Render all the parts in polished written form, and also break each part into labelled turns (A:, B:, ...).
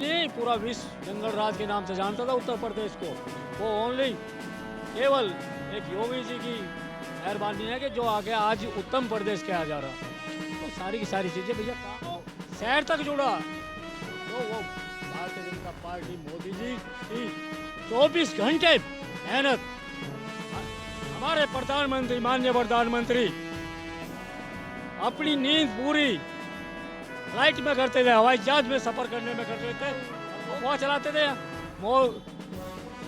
A: ये पूरा विश्व जंगल राज के नाम से जानता था उत्तर प्रदेश को। वो ओनली केवल एक योगी जी की मेहरबानी है कि जो आगे आज उत्तम प्रदेश कहा जा रहा। तो सारी की सारी चीज़ें भैया शहर तक जुड़ा। तो वो भारतीय जनता पार्टी मोदी जी की 24 घंटे मेहनत, हमारे प्रधानमंत्री माननीय प्रधानमंत्री अपनी नींद पूरी फ्लाइट में करते थे, हवाई जहाज में सफर करने में करते थे, वो चलाते थे।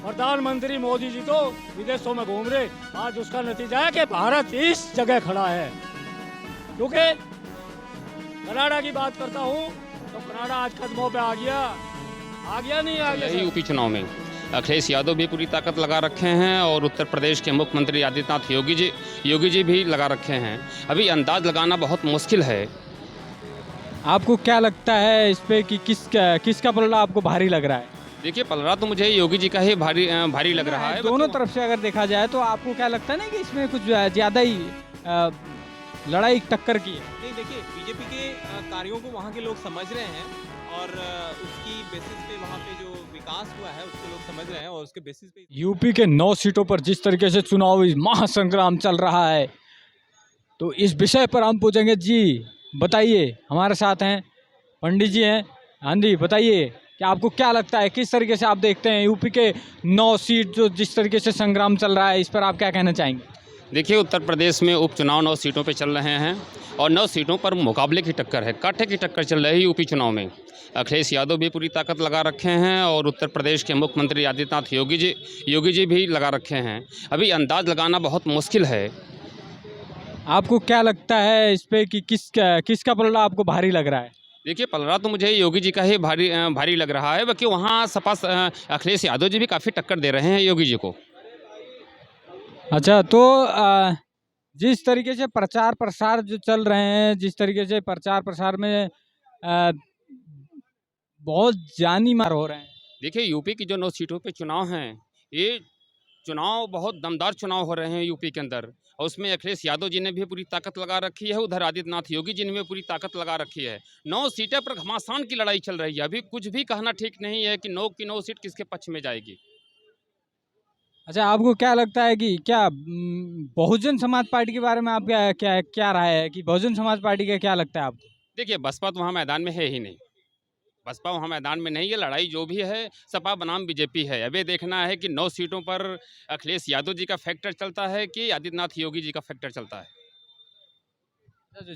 A: प्रधानमंत्री मोदी जी तो विदेशों में घूम रहे। आज उसका नतीजा है कि भारत इस जगह खड़ा है। क्योंकि कनाडा की बात करता हूँ तो कनाडा आज कदमों पे आ गया नहीं आ गया।
B: यूपी चुनाव में अखिलेश यादव भी पूरी ताकत लगा रखे हैं और उत्तर प्रदेश के मुख्यमंत्री आदित्यनाथ योगी जी भी लगा रखे हैं। अभी अंदाज लगाना बहुत मुश्किल है।
C: आपको क्या लगता है इस पे कि किसका पलड़ा आपको भारी लग रहा है?
B: देखिए, पलड़ा तो मुझे योगी जी का ही भारी लग रहा है।
C: दोनों तरफ से अगर देखा जाए तो आपको क्या लगता है ना कि इसमें कुछ ज़्यादा ही लड़ाई टक्कर की है?
D: नहीं, देखिए, बीजेपी के कार्यों को वहाँ के लोग समझ रहे हैं और उसकी बेसिस पे वहाँ पे जो विकास हुआ है उसको लोग समझ रहे हैं और उसके बेसिस पे
C: यूपी के 9 सीटों पर जिस तरीके से चुनावी महासंग्राम चल रहा है, तो इस विषय पर हम पूछेंगे। जी बताइए, हमारे साथ हैं पंडित जी हैं। हाँ जी, बताइए कि आपको क्या लगता है, किस तरीके से आप देखते हैं यूपी के 9 सीट जो जिस तरीके से संग्राम चल रहा है, इस पर आप क्या कहना चाहेंगे?
B: देखिए, उत्तर प्रदेश में उपचुनाव 9 सीटों पे चल रहे हैं और 9 सीटों पर मुकाबले की टक्कर है, कांटे की टक्कर चल रही है यूपी चुनाव में। अखिलेश यादव भी पूरी ताकत लगा रखे हैं और उत्तर प्रदेश के मुख्यमंत्री आदित्यनाथ योगी जी भी लगा रखे हैं। अभी अंदाज लगाना बहुत मुश्किल है।
C: आपको क्या लगता है इस पे कि किसका पलड़ा आपको भारी लग रहा है?
B: देखिए, पलड़ा तो मुझे योगी जी का ही भारी लग रहा है। बाकी वहाँ सपा अखिलेश यादव जी भी काफ़ी टक्कर दे रहे हैं योगी जी को।
C: अच्छा, तो जिस तरीके से प्रचार प्रसार जो चल रहे हैं, जिस तरीके से प्रचार प्रसार में बहुत जानी मार हो रहे हैं।
B: देखिए, यूपी की जो 9 सीटों पे चुनाव हैं, ये चुनाव बहुत दमदार चुनाव हो रहे हैं यूपी के अंदर और उसमें अखिलेश यादव जी ने भी पूरी ताकत लगा रखी है, उधर आदित्यनाथ योगी जी ने भी पूरी ताकत लगा रखी है। 9 सीटें पर घमासान की लड़ाई चल रही है। अभी कुछ भी कहना ठीक नहीं है कि 9 की 9 सीट किसके पक्ष में जाएगी।
C: अच्छा, आपको क्या लगता है कि क्या बहुजन समाज पार्टी के बारे में आप क्या राय है कि बहुजन समाज पार्टी का क्या लगता है आपको?
B: देखिए, बसपा तो वहाँ मैदान में है ही नहीं। बसपा वहाँ मैदान में नहीं है। लड़ाई जो भी है सपा बनाम बीजेपी है। अभी देखना है कि 9 सीटों पर अखिलेश यादव जी का फैक्टर चलता है कि आदित्यनाथ योगी जी का फैक्टर चलता है।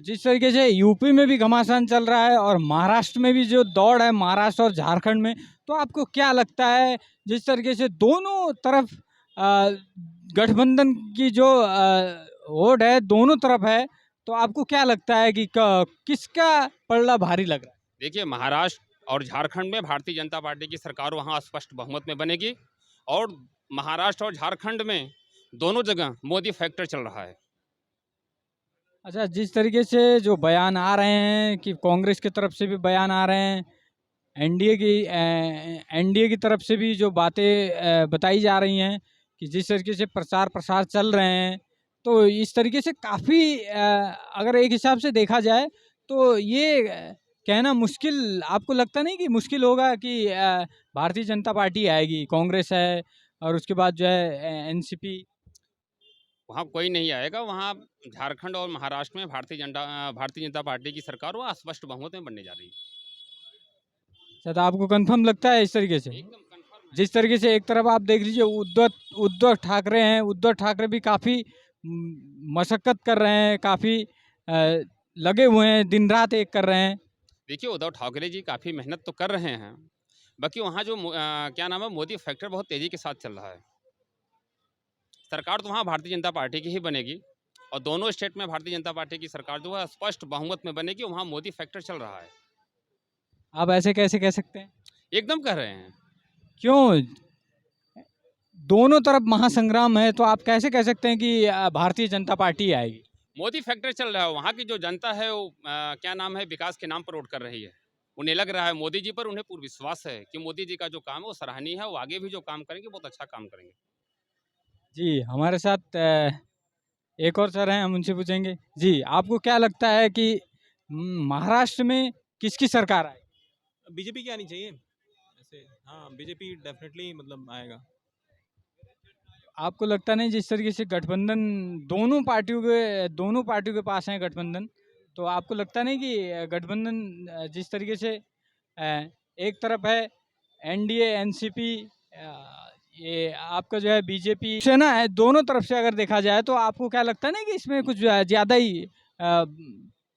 C: जिस तरीके से यूपी में भी घमासान चल रहा है और महाराष्ट्र में भी जो दौड़ है, महाराष्ट्र और झारखंड में, तो आपको क्या लगता है जिस तरीके से दोनों तरफ गठबंधन की जो वोट है दोनों तरफ है, तो आपको क्या लगता है कि किसका पलड़ा भारी लग रहा है?
B: देखिए, महाराष्ट्र और झारखंड में भारतीय जनता पार्टी की सरकार वहाँ स्पष्ट बहुमत में बनेगी और महाराष्ट्र और झारखंड में दोनों जगह मोदी फैक्टर चल रहा है।
C: अच्छा, जिस तरीके से जो बयान आ रहे हैं कि कांग्रेस की तरफ से भी बयान आ रहे हैं, एनडीए की तरफ से भी जो बातें बताई जा रही हैं कि जिस तरीके से प्रचार प्रसार चल रहे हैं, तो इस तरीके से काफ़ी अगर एक हिसाब से देखा जाए तो ये कहना मुश्किल, आपको लगता नहीं कि मुश्किल होगा कि भारतीय जनता पार्टी आएगी, कांग्रेस है और उसके बाद जो है एनसीपी?
B: वहाँ कोई नहीं आएगा। वहाँ झारखंड और महाराष्ट्र में भारतीय जनता पार्टी की सरकार वहाँ स्पष्ट बहुमत में बनने जा रही है।
C: अच्छा, तो आपको कंफर्म लगता है इस तरीके से?
B: एकदम कंफर्म है।
C: जिस तरीके से एक तरफ आप देख लीजिए उद्धव ठाकरे हैं, उद्धव ठाकरे भी काफ़ी मशक्कत कर रहे हैं, काफ़ी लगे हुए हैं, दिन रात एक कर रहे हैं।
B: देखिए, उद्धव ठाकरे जी काफ़ी मेहनत तो कर रहे हैं। बाकी वहाँ जो क्या नाम है, मोदी फैक्टर बहुत तेज़ी के साथ चल रहा है। सरकार तो वहाँ भारतीय जनता पार्टी की ही बनेगी और दोनों स्टेट में भारतीय जनता पार्टी की सरकार जो है स्पष्ट बहुमत में बनेगी। वहाँ मोदी फैक्टर चल रहा है।
C: आप ऐसे कैसे कह सकते हैं?
B: एकदम कह रहे हैं।
C: क्यों? दोनों तरफ महासंग्राम है, तो आप कैसे कह सकते हैं कि भारतीय जनता पार्टी आएगी?
B: मोदी फैक्टर चल रहा है। वहाँ की जो जनता है वो क्या नाम है, विकास के नाम पर वोट कर रही है। उन्हें लग रहा है मोदी जी पर, उन्हें पूर्ण विश्वास है कि मोदी जी का जो काम है वो सराहनीय है। वो आगे भी जो काम करेंगे बहुत अच्छा काम करेंगे।
C: जी, हमारे साथ एक और सर हैं, हम उनसे पूछेंगे। जी, आपको क्या लगता है कि महाराष्ट्र में किसकी सरकार आए?
D: बीजेपी की आनी चाहिए। ऐसे हाँ बीजेपी डेफिनेटली मतलब आएगा।
C: आपको लगता नहीं जिस तरीके से गठबंधन दोनों पार्टियों के पास है गठबंधन, तो आपको लगता नहीं कि गठबंधन जिस तरीके से एक तरफ है एनडीए एनसीपी, ये आपका जो है बीजेपी से ना है, दोनों तरफ से अगर देखा जाए तो आपको क्या लगता नहीं कि इसमें कुछ ज़्यादा ही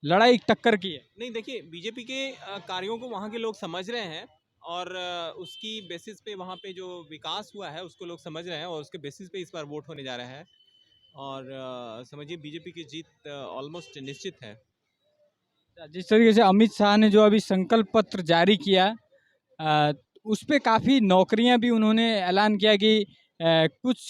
C: लड़ाई टक्कर की है?
D: नहीं देखिए बीजेपी के कार्यों को वहाँ के लोग समझ रहे हैं और उसकी बेसिस पे वहाँ पे जो विकास हुआ है उसको लोग समझ रहे हैं और उसके बेसिस पे इस बार वोट होने जा रहा है और समझिए बीजेपी की जीत ऑलमोस्ट निश्चित है।
C: जिस तरीके से अमित शाह ने जो अभी संकल्प पत्र जारी किया, अ, उस पे काफ़ी नौकरियां भी उन्होंने ऐलान किया कि कुछ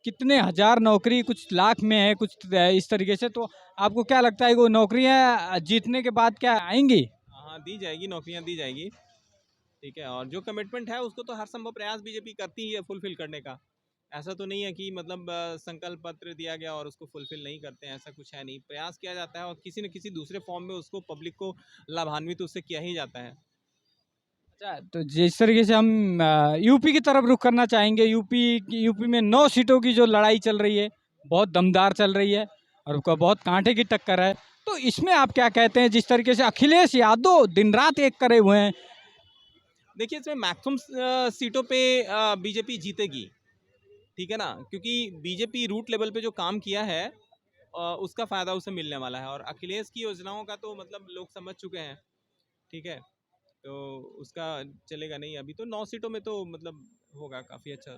C: कितने हजार नौकरी कुछ लाख में है, कुछ इस तरीके से। तो आपको क्या लगता है कि वो नौकरियां जीतने के बाद क्या आएंगी?
D: हाँ दी जाएगी, नौकरियाँ दी जाएगी। ठीक है, और जो कमिटमेंट है उसको तो हर संभव प्रयास बीजेपी करती ही है फुलफिल करने का। ऐसा तो नहीं है कि मतलब संकल्प पत्र दिया गया और उसको फुलफिल नहीं करते हैं, ऐसा कुछ है नहीं। प्रयास किया जाता है और किसी न किसी दूसरे फॉर्म में उसको पब्लिक को लाभान्वित उससे किया ही जाता है।
C: अच्छा, तो जिस तरीके से हम यूपी की तरफ रुख करना चाहेंगे, यूपी में 9 सीटों की जो लड़ाई चल रही है, बहुत दमदार चल रही है और बहुत कांटे की टक्कर है। तो इसमें आप क्या कहते हैं जिस तरीके से अखिलेश यादव दिन रात एक करे हुए हैं?
D: देखिए इसमें मैक्सिमम सीटों पे बीजेपी जीतेगी। ठीक है ना, क्योंकि बीजेपी रूट लेवल पे जो काम किया है उसका फायदा उसे मिलने वाला है और अखिलेश की योजनाओं का तो मतलब लोग समझ चुके हैं। ठीक है, तो उसका चलेगा नहीं। अभी तो 9 सीटों में तो मतलब होगा काफी अच्छा।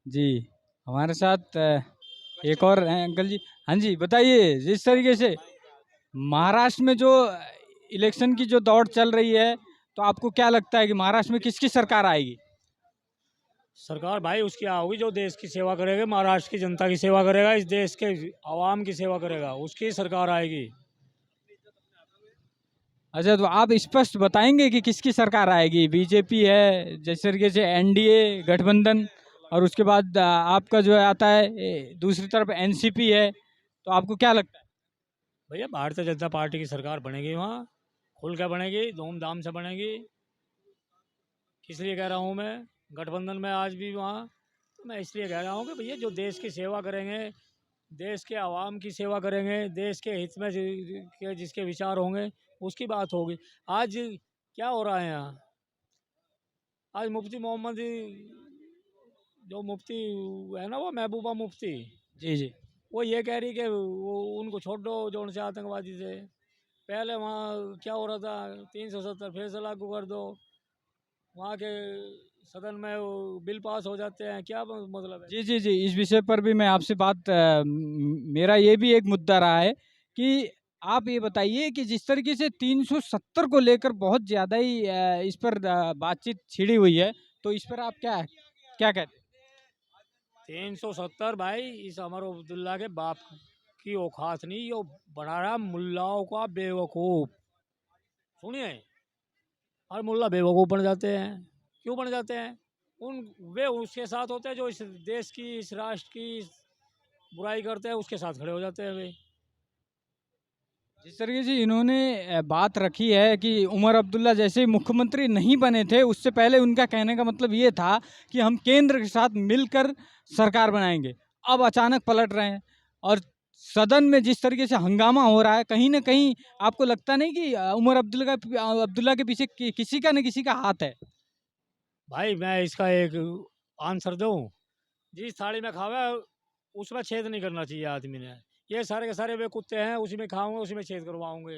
C: जी, हमारे साथ एक और हैं अंकल जी। हाँ जी, बताइए जिस तरीके से महाराष्ट्र में जो इलेक्शन की जो दौड़ चल रही है, तो आपको क्या लगता है कि महाराष्ट्र में किसकी सरकार आएगी?
A: सरकार भाई उसकी होगी जो देश की सेवा करेगा, महाराष्ट्र की जनता की सेवा करेगा, इस देश के आवाम की सेवा करेगा, उसकी सरकार आएगी।
C: अच्छा, तो आप स्पष्ट बताएंगे कि किसकी सरकार आएगी? बीजेपी है, जिस तरीके से एनडीए गठबंधन, और उसके बाद आपका जो है आता है दूसरी तरफ एनसीपी है, तो आपको क्या लगता है?
A: भैया भारतीय जनता पार्टी की सरकार बनेगी वहाँ, खुल के बनेगी, धूमधाम से बनेगी। किस लिए कह रहा हूँ मैं, गठबंधन में आज भी वहाँ, तो मैं इसलिए कह रहा हूँ कि भैया जो देश की सेवा करेंगे, देश के आवाम की सेवा करेंगे, देश के हित में के जिसके विचार होंगे उसकी बात होगी। आज क्या हो रहा है यहाँ, आज मुफ्ती मोहम्मद जो मुफ्ती है ना, वो महबूबा मुफ्ती,
C: जी जी।
A: वो ये कह रही कि वो उनको छोड़ दो जो उनसे आतंकवादी से। पहले वहाँ क्या हो रहा था, 370 फिर से लागू कर दो, वहाँ के सदन में वो बिल पास हो जाते हैं, क्या मतलब है?
C: जी जी जी, इस विषय पर भी मैं आपसे मेरा ये भी एक मुद्दा रहा है कि आप ये बताइए कि जिस तरीके से 370 को लेकर बहुत ज़्यादा ही इस पर बातचीत छिड़ी हुई है, तो इस पर आप क्या क्या कहते हैं?
A: 370 भाई, इस अमर अब्दुल्ला के बाप की औकात नहीं, यो बना रहा मुल्लाओं का बेवकूफ़। सुनिए, हर मुल्ला बेवकूफ़ बन जाते हैं। क्यों बन जाते हैं? उन वे उसके साथ होते हैं जो इस देश की, इस राष्ट्र की बुराई करते हैं, उसके साथ खड़े हो जाते हैं वे।
C: जिस तरीके से इन्होंने बात रखी है कि उमर अब्दुल्ला जैसे मुख्यमंत्री नहीं बने थे, उससे पहले उनका कहने का मतलब ये था कि हम केंद्र के साथ मिलकर सरकार बनाएंगे। अब अचानक पलट रहे हैं और सदन में जिस तरीके से हंगामा हो रहा है, कहीं ना कहीं आपको लगता नहीं कि उमर अब्दुल्ला के पीछे किसी का न किसी का हाथ है?
A: भाई मैं इसका एक आंसर दूँ, जिस थाली में खावे उसमें छेद नहीं करना चाहिए आदमी ने। ये सारे के सारे वे कुत्ते हैं, उसी में खाऊंगे, उसी में छेद करवाऊंगे।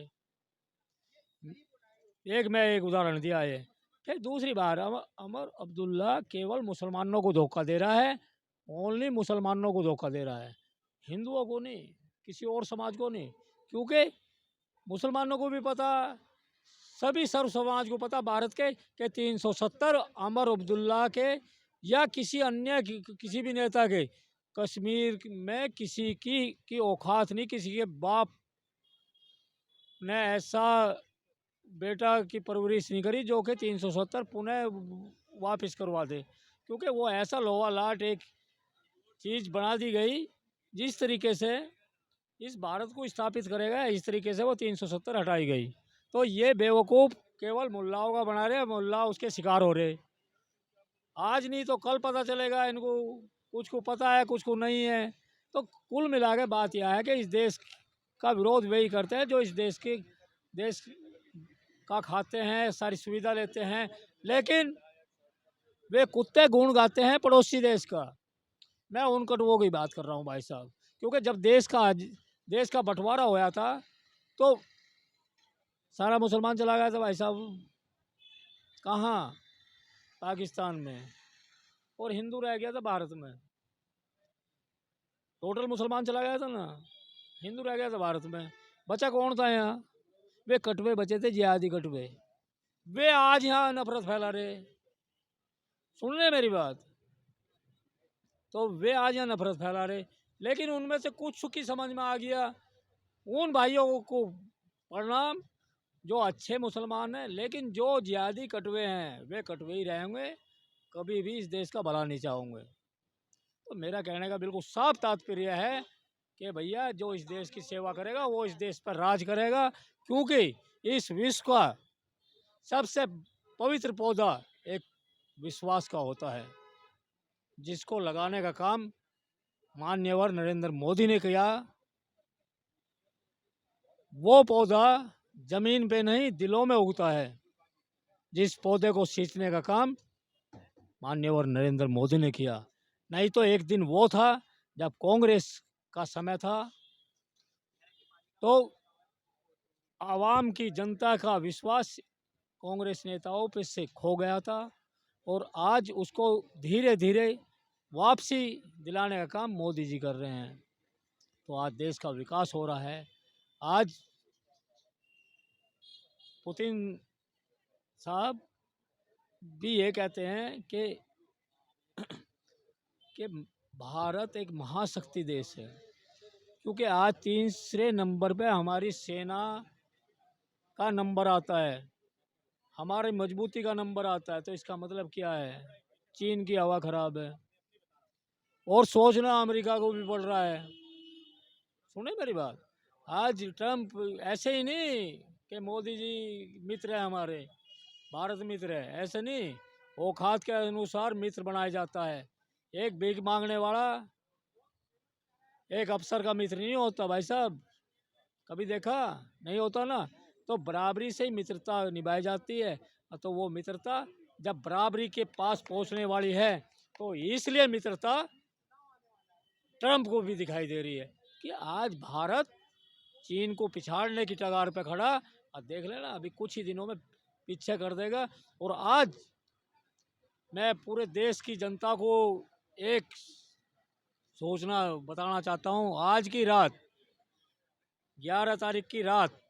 A: एक उदाहरण दिया है। फिर दूसरी बार अमर अब्दुल्ला केवल मुसलमानों को धोखा दे रहा है, ओनली मुसलमानों को धोखा दे रहा है, हिंदुओं को नहीं, किसी और समाज को नहीं। क्योंकि मुसलमानों को भी पता, सभी सर्व समाज को पता भारत के, कि 370 अमर अब्दुल्ला के या किसी अन्य किसी भी नेता के कश्मीर में किसी की औकात नहीं, किसी के बाप ने ऐसा बेटा की परवरिश नहीं करी जो कि 370 पुनः वापस करवा दे। क्योंकि वो ऐसा लोहा लाट एक चीज़ बना दी गई, जिस तरीके से इस भारत को स्थापित करेगा, इस तरीके से वो 370 हटाई गई। तो ये बेवकूफ़ केवल मुल्लाओं का बना रहे, मुल्ला उसके शिकार हो रहे। आज नहीं तो कल पता चलेगा इनको, कुछ को पता है कुछ को नहीं है। तो कुल मिला के बात यह है कि इस देश का विरोध वही करते हैं जो इस देश का खाते हैं, सारी सुविधा लेते हैं, लेकिन वे कुत्ते गुण गाते हैं पड़ोसी देश का। मैं उन कटुओं की बात कर रहा हूँ भाई साहब, क्योंकि जब देश का बंटवारा होया था तो सारा मुसलमान चला गया था भाई साहब, कहाँ? पाकिस्तान में, और हिंदू रह गया था भारत में। टोटल मुसलमान चला गया था ना, हिंदू रह गया था भारत में। बचा कौन था यहाँ? वे कटवे बचे थे, जिहादी कटवे। वे आज यहाँ नफरत फैला रहे। सुन रहे मेरी बात? तो वे आज यहाँ नफरत फैला रहे, लेकिन उनमें से कुछ की समझ में आ गया। उन भाइयों को प्रणाम जो अच्छे मुसलमान हैं, लेकिन जो जिहादी कटवे हैं वे कटवे ही रहेंगे, कभी भी इस देश का भला नहीं चाहेंगे। तो मेरा कहने का बिल्कुल साफ तात्पर्य है कि भैया जो इस देश की सेवा करेगा वो इस देश पर राज करेगा, क्योंकि इस विश्व का सबसे पवित्र पौधा एक विश्वास का होता है, जिसको लगाने का काम माननीय नरेंद्र मोदी ने किया। वो पौधा जमीन पे नहीं दिलों में उगता है, जिस पौधे को सींचने का काम माननीय नरेंद्र मोदी ने किया। नहीं तो एक दिन वो था जब कांग्रेस का समय था, तो आवाम की जनता का विश्वास कांग्रेस नेताओं पे से खो गया था, और आज उसको धीरे धीरे वापसी दिलाने का काम मोदी जी कर रहे हैं। तो आज देश का विकास हो रहा है। आज पुतिन साहब भी ये कहते हैं कि भारत एक महाशक्ति देश है, क्योंकि आज तीसरे नंबर पे हमारी सेना का नंबर आता है, हमारी मजबूती का नंबर आता है। तो इसका मतलब क्या है? चीन की हवा खराब है, और सोचना अमेरिका को भी पड़ रहा है। सुने मेरी बात? आज ट्रम्प ऐसे ही नहीं कि मोदी जी मित्र है हमारे, भारत मित्र है, ऐसे नहीं। औकात के अनुसार मित्र बनाया जाता है। एक भीख मांगने वाला एक अफसर का मित्र नहीं होता भाई साहब, कभी देखा? नहीं होता ना। तो बराबरी से ही मित्रता निभाई जाती है। तो वो मित्रता जब बराबरी के पास पहुंचने वाली है, तो इसलिए मित्रता ट्रम्प को भी दिखाई दे रही है कि आज भारत चीन को पिछाड़ने की कगार पे खड़ा। अब देख लेना, अभी कुछ ही दिनों में पीछे कर देगा। और आज मैं पूरे देश की जनता को एक सोचना बताना चाहता हूँ। आज की रात 11 तारीख की रात,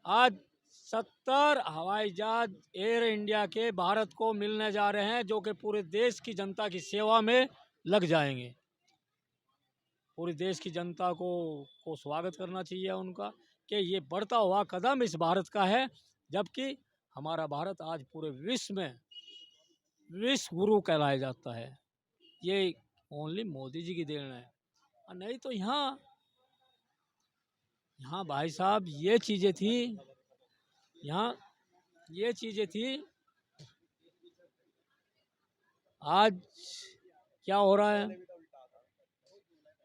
A: आज 70 हवाई जहाज एयर इंडिया के भारत को मिलने जा रहे हैं, जो कि पूरे देश की जनता की सेवा में लग जाएंगे। पूरे देश की जनता को स्वागत करना चाहिए उनका, कि ये बढ़ता हुआ कदम इस भारत का है, जबकि हमारा भारत आज पूरे विश्व में विश्व गुरु कहलाया जाता है। ये ओनली मोदी जी की देन है, और नहीं तो यहाँ भाई साहब ये चीज़ें थी, यहाँ ये चीज़ें थी। आज क्या हो रहा है?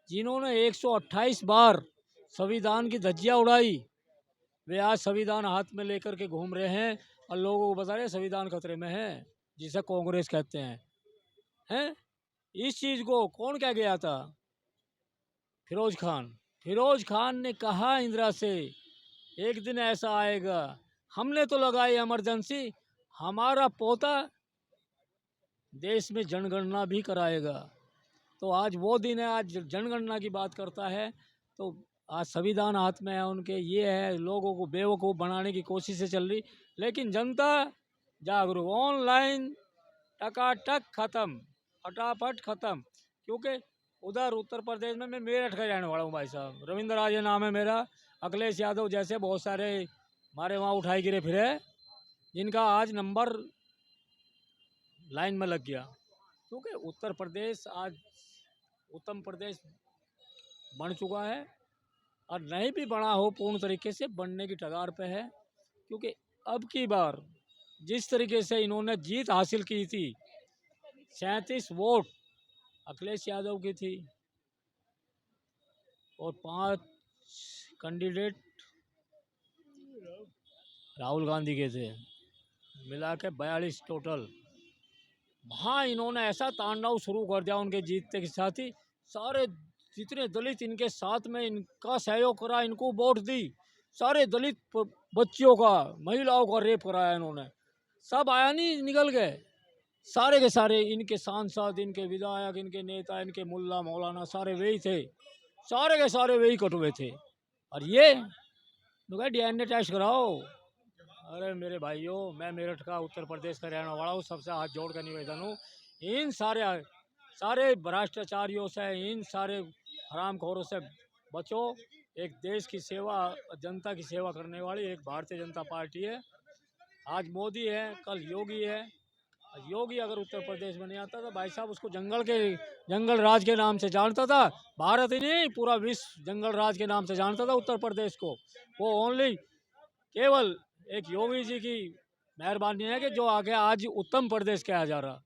A: जिन्होंने 128 बार संविधान की धज्जियाँ उड़ाई, वे आज संविधान हाथ में लेकर के घूम रहे हैं और लोगों को बता रहे हैं संविधान खतरे में है, जिसे कांग्रेस कहते हैं। इस चीज़ को कौन कह गया था? फिरोज खान ने कहा इंदिरा से, एक दिन ऐसा आएगा, हमने तो लगाई इमरजेंसी, हमारा पोता देश में जनगणना भी कराएगा। तो आज वो दिन है, आज जनगणना की बात करता है। तो आज संविधान हाथ में है उनके, ये है लोगों को बेवकूफ़ बनाने की कोशिशें चल रही, लेकिन जनता जागरूक। ऑनलाइन टकाटक ख़त्म, फटाफट ख़त्म। क्योंकि उधर उत्तर प्रदेश में मैं मेरठ का रहने वाला हूँ भाई साहब, रविंद्र राजे नाम है मेरा। अखिलेश यादव जैसे बहुत सारे हमारे वहाँ उठाए गिरे फिरे, जिनका आज नंबर लाइन में लग गया। क्योंकि उत्तर प्रदेश आज उत्तम प्रदेश बन चुका है, और नहीं भी बना हो पूर्ण तरीके से, बनने की कगार पे है। क्योंकि अब की बार जिस तरीके से इन्होंने जीत हासिल की थी, 37 वोट अखिलेश यादव की थी और 5 कैंडिडेट राहुल गांधी के थे, मिला के 42 टोटल। वहाँ इन्होंने ऐसा तांडव शुरू कर दिया उनके जीतने के साथ ही, सारे जितने दलित इनके साथ में इनका सहयोग करा, इनको वोट दी, सारे दलित बच्चियों का, महिलाओं का रेप कराया इन्होंने, सब आया नहीं निकल गए, सारे के सारे इनके सांसद, इनके विधायक, इनके नेता, इनके मुल्ला मौलाना सारे वही थे, सारे के सारे वही कटुए थे। और ये DNA टेस्ट कराओ। अरे मेरे भाइयों, मैं मेरठ का उत्तर प्रदेश का रहने वाला हूँ, सबसे हाथ जोड़ कर निवेदन हूँ, इन सारे भ्रष्टाचारियों से, इन सारे हरामखोरों से बचो। एक देश की सेवा, जनता की सेवा करने वाली एक भारतीय जनता पार्टी है। आज मोदी है, कल योगी है। योगी अगर उत्तर प्रदेश में नहीं आता था, भाई साहब उसको जंगल राज के नाम से जानता था, भारत ही नहीं पूरा विश्व जंगल राज के नाम से जानता था उत्तर प्रदेश को। वो ओनली केवल एक योगी जी की मेहरबानी है कि जो आगे आज उत्तम प्रदेश कहा जा रहा।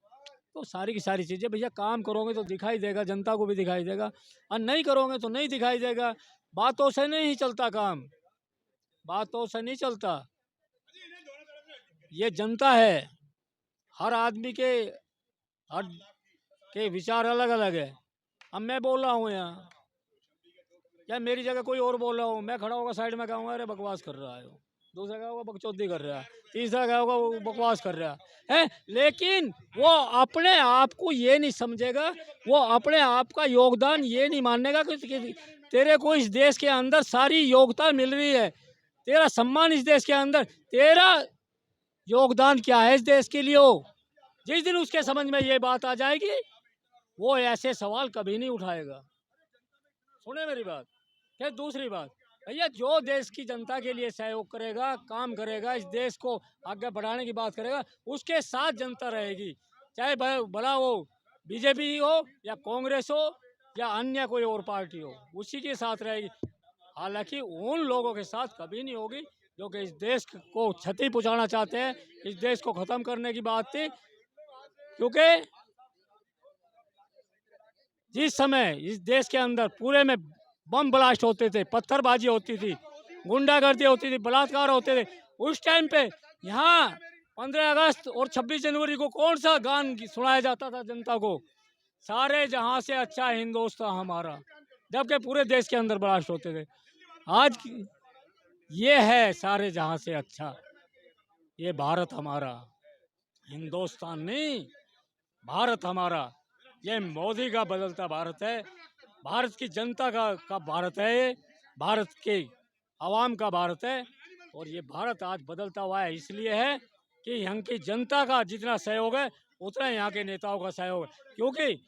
A: तो सारी की सारी चीज़ें भैया, काम करोगे तो दिखाई देगा, जनता को भी दिखाई देगा, और नहीं करोगे तो नहीं दिखाई देगा। बातों से नहीं चलता काम, बातों से नहीं चलता। ये जनता है, हर आदमी के विचार अलग अलग है। अब मैं बोल रहा हूँ यहाँ, या मेरी जगह कोई और बोल रहा हूँ, मैं खड़ा होगा साइड में कहूँगा अरे बकवास कर रहा है, दूसरा क्या होगा बकचोदी कर रहा है, तीसरा क्या होगा वो बकवास कर रहा है। लेकिन वो अपने आप को ये नहीं समझेगा, वो अपने आप का योगदान ये नहीं मानेगा कि तेरे को इस देश के अंदर सारी योग्यता मिल रही है, तेरा सम्मान इस देश के अंदर, तेरा योगदान क्या है इस देश के लिए। हो जिस दिन उसके समझ में ये बात आ जाएगी, वो ऐसे सवाल कभी नहीं उठाएगा। सुने मेरी बात। फिर दूसरी बात, भैया जो देश की जनता के लिए सहयोग करेगा, काम करेगा, इस देश को आगे बढ़ाने की बात करेगा, उसके साथ जनता रहेगी, चाहे भला वो बीजेपी हो या कांग्रेस हो या अन्य कोई और पार्टी हो, उसी के साथ रहेगी। हालांकि उन लोगों के साथ कभी नहीं होगी जो कि इस देश को क्षति पहुंचाना चाहते हैं, इस देश को ख़त्म करने की बात थी। क्योंकि जिस समय इस देश के अंदर पूरे में बम ब्लास्ट होते थे, पत्थरबाजी होती थी, गुंडागर्दी होती थी, बलात्कार होते थे, उस टाइम पे यहाँ 15 अगस्त और 26 जनवरी को कौन सा गान सुनाया जाता था जनता को? सारे जहां से अच्छा हिंदुस्तान हमारा, जबकि पूरे देश के अंदर ब्लास्ट होते थे। आज ये है सारे जहां से अच्छा, ये भारत हमारा, हिंदुस्तान नहीं, भारत हमारा। ये मोदी का बदलता भारत है, भारत की जनता का भारत है, ये भारत के आवाम का भारत है। और ये भारत आज बदलता हुआ है, इसलिए है कि यहाँ की जनता का जितना सहयोग है उतना यहाँ के नेताओं का सहयोग है। क्योंकि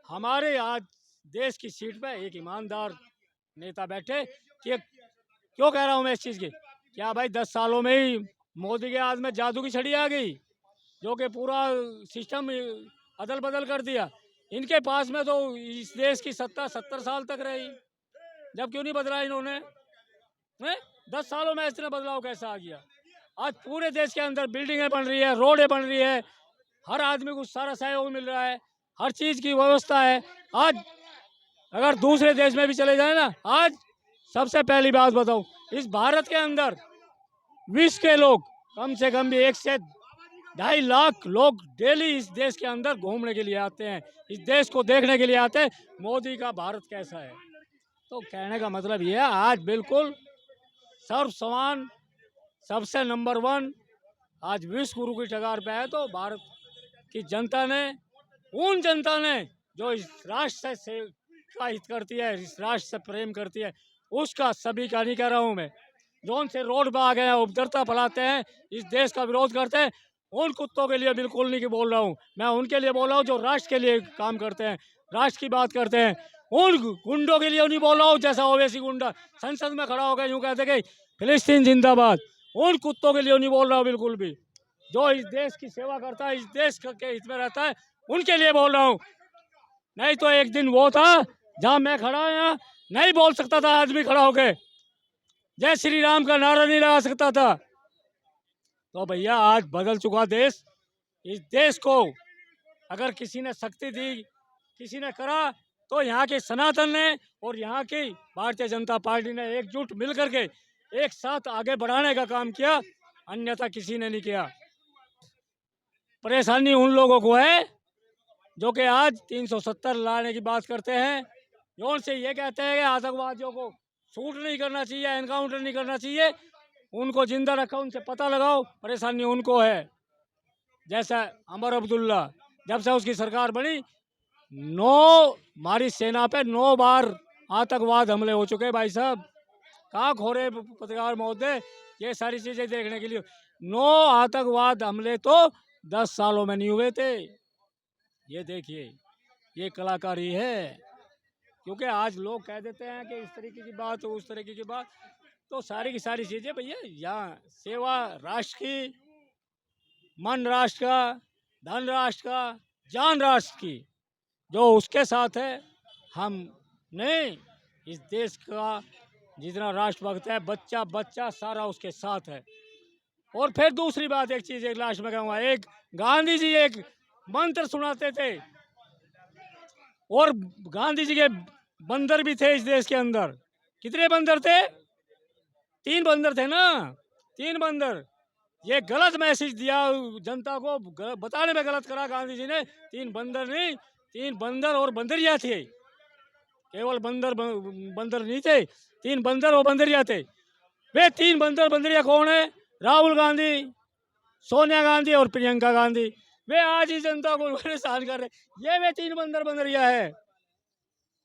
A: हमारे आज देश की सीट पे एक ईमानदार नेता बैठे। कि क्यों कह रहा हूँ मैं इस चीज़ की, क्या भाई 10 सालों में ही मोदी के हाथ में जादू की छड़ी आ गई जो कि पूरा सिस्टम अदल बदल कर दिया? इनके पास में तो इस देश की सत्ता 70 साल तक रही, जब क्यों नहीं बदला इन्होंने? 10 सालों में इतना बदलाव कैसा आ गया? आज पूरे देश के अंदर बिल्डिंगें बन रही है, रोडें बन रही है, हर आदमी को सारा सहयोग मिल रहा है, हर चीज़ की व्यवस्था है। आज अगर दूसरे देश में भी चले जाए ना, आज सबसे पहली बात बताऊं, इस भारत के अंदर विश्व के लोग कम से कम भी 1 से 2.5 लाख लोग डेली इस देश के अंदर घूमने के लिए आते हैं, इस देश को देखने के लिए आते हैं मोदी का भारत कैसा है। तो कहने का मतलब ये है, आज बिल्कुल सर्व समान, सबसे नंबर 1 आज विश्व गुरु की टगार पे है। तो भारत की जनता ने, उन जनता ने जो इस राष्ट्र से का हित करती है, इस राष्ट्र से प्रेम करती है, उसका सभी का नहीं कह रहा हूँ मैं, जो उनसे रोड पर आ गए हैं, उपद्रवता फैलाते हैं, इस देश का विरोध करते हैं, उन कुत्तों के लिए बिल्कुल नहीं बोल रहा हूँ मैं, उनके लिए बोल रहा हूँ जो राष्ट्र के लिए काम करते हैं, राष्ट्र की बात करते हैं। उन गुंडों के लिए नहीं बोल रहा हूँ जैसा ओवैसी गुंडा संसद में खड़ा हो गया यूँ कहते कि फिलिस्तीन जिंदाबाद। उन कुत्तों के लिए नहीं बोल रहा हूँ बिल्कुल भी, जो इस देश की सेवा करता है, इस देश के हित में रहता है, उनके लिए बोल रहा हूँ। नहीं तो एक दिन वो था जहाँ मैं खड़ा यहाँ नहीं बोल सकता था आदमी खड़ा होके, जय श्री राम का नारा नहीं लगा सकता था, तो भैया आज बदल चुका देश। इस देश को अगर किसी ने शक्ति दी, किसी ने करा, तो यहाँ के सनातन ने और यहाँ की भारतीय जनता पार्टी ने एकजुट मिल करके एक साथ आगे बढ़ाने का काम किया, अन्यथा किसी ने नहीं किया। परेशानी उन लोगों को है जो कि आज 370 लाने की बात करते हैं, जोर से ये कहते हैं कि आतंकवादियों को शूट नहीं करना चाहिए, एनकाउंटर नहीं करना चाहिए, उनको जिंदा रखो, उनसे पता लगाओ। परेशानी उनको है। जैसा अमर अब्दुल्ला, जब से उसकी सरकार बनी, हमारी सेना पे 9 बार आतंकवाद हमले हो चुके भाई साहब। कहाँ खो रहे पत्रकार महोदय ये सारी चीजें देखने के लिए? 9 आतंकवाद हमले तो 10 सालों में नहीं हुए थे। ये देखिए, ये कलाकारी है। क्योंकि आज लोग कह देते हैं कि इस तरीके की बात, उस तरीके की बात, तो सारी की सारी चीजें भैया यहाँ सेवा राष्ट्र की, मन राष्ट्र का, धन राष्ट्र का, जान राष्ट्र की, जो उसके साथ है। हम नहीं, इस देश का जितना राष्ट्रभक्त है, बच्चा बच्चा सारा उसके साथ है। और फिर दूसरी बात, एक चीज एक लास्ट में कहूँगा, एक गांधी जी एक मंत्र सुनाते थे, और गांधी जी के बंदर भी थे इस देश के अंदर। कितने बंदर थे? 3 बंदर थे ना, 3 बंदर। ये गलत मैसेज दिया जनता को, बताने में गलत करा गांधी जी ने। 3 बंदर नहीं, 3 बंदर और बंदरिया थे। केवल बंदर नहीं थे, 3 बंदर और बंदरिया थे। वे 3 बंदर बंदरिया कौन है? राहुल गांधी, सोनिया गांधी और प्रियंका गांधी। वे आज ही जनता को परेशान कर रहे। ये वे 3 बंदर बंदरिया है।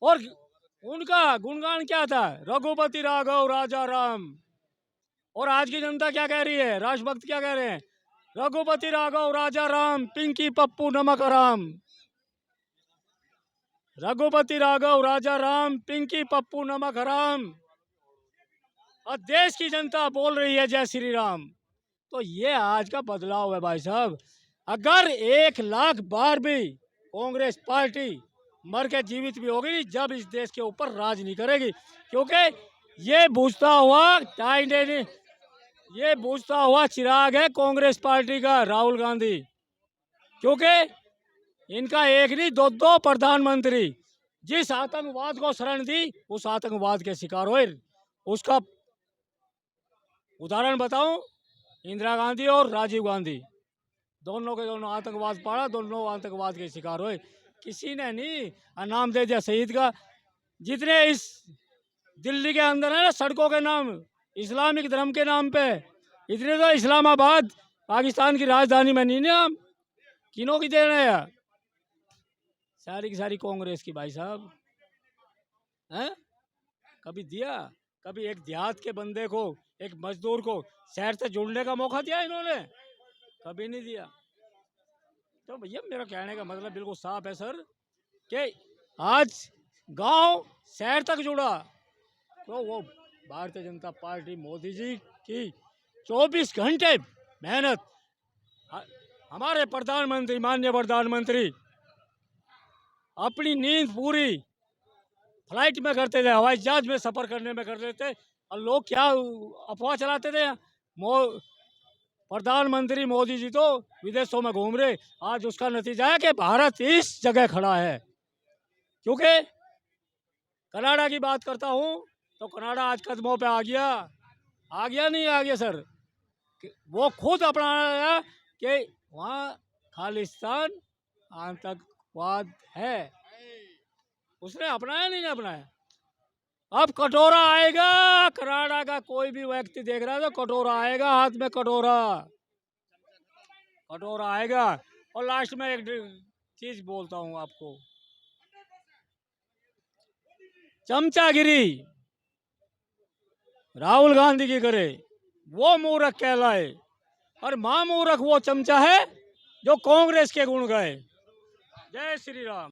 A: और उनका गुणगान क्या था? रघुपति राघव राजा राम। और आज की जनता क्या कह रही है? राष्ट्रभक्त क्या कह रहे हैं? रघुपति राघव राजा राम, पिंकी पप्पू नमक हराम। रघुपति राघव राजा राम, पिंकी पप्पू नमक हराम। और देश की जनता बोल रही है जय श्री राम। तो ये आज का बदलाव है भाई साहब। अगर 1 लाख बार भी कांग्रेस पार्टी मर के जीवित भी होगी, जब इस देश के ऊपर राज नहीं करेगी। क्योंकि ये बुझता हुआ ये बुझता हुआ चिराग है कांग्रेस पार्टी का, राहुल गांधी। क्योंकि इनका एक नहीं 2 प्रधानमंत्री जिस आतंकवाद को शरण दी, उस आतंकवाद के शिकार हुए। उसका उदाहरण बताऊं, इंदिरा गांधी और राजीव गांधी, दोनों के दोनों आतंकवाद पड़ा, दोनों आतंकवाद के शिकार हुए। किसी ने नहीं नाम दे दिया शहीद का। जितने इस दिल्ली के अंदर है ना सड़कों के नाम, इस्लामिक धर्म के नाम पे, इतने तो इस्लामाबाद पाकिस्तान की राजधानी में नहीं नाम। किनों की देन है? सारी की सारी कांग्रेस की भाई साहब। हैं? कभी दिया? कभी एक देहात के बंदे को, एक मजदूर को शहर से जुड़ने का मौका दिया इन्होंने? कभी नहीं दिया। तो भैया मेरा कहने का मतलब बिल्कुल साफ है सर, कि आज गांव शहर तक जुड़ा, तो वो भारतीय जनता पार्टी मोदी जी की 24 घंटे मेहनत। हमारे प्रधानमंत्री, माननीय प्रधानमंत्री अपनी नींद पूरी फ्लाइट में करते थे, हवाई जहाज में सफर करने में करते थे। और लोग क्या अफवाह चलाते थे, प्रधानमंत्री मोदी जी तो विदेशों में घूम रहे। आज उसका नतीजा है कि भारत इस जगह खड़ा है। क्योंकि कनाडा की बात करता हूं, तो कनाडा आज कदमों पे आ गया नहीं आ गया सर। वो खुद अपनाया कि वहाँ खालिस्तान आतंकवाद है। उसने अपनाया नहीं अपनाया। अब कटोरा आएगा, कनाडा का कोई भी व्यक्ति देख रहा है तो कटोरा आएगा, हाथ में कटोरा आएगा। और लास्ट में एक चीज बोलता हूं आपको, चमचागिरी राहुल गांधी की करे वो मूर्ख कहलाए, और महामूर्ख वो चमचा है जो कांग्रेस के गुण गाए। जय श्री राम।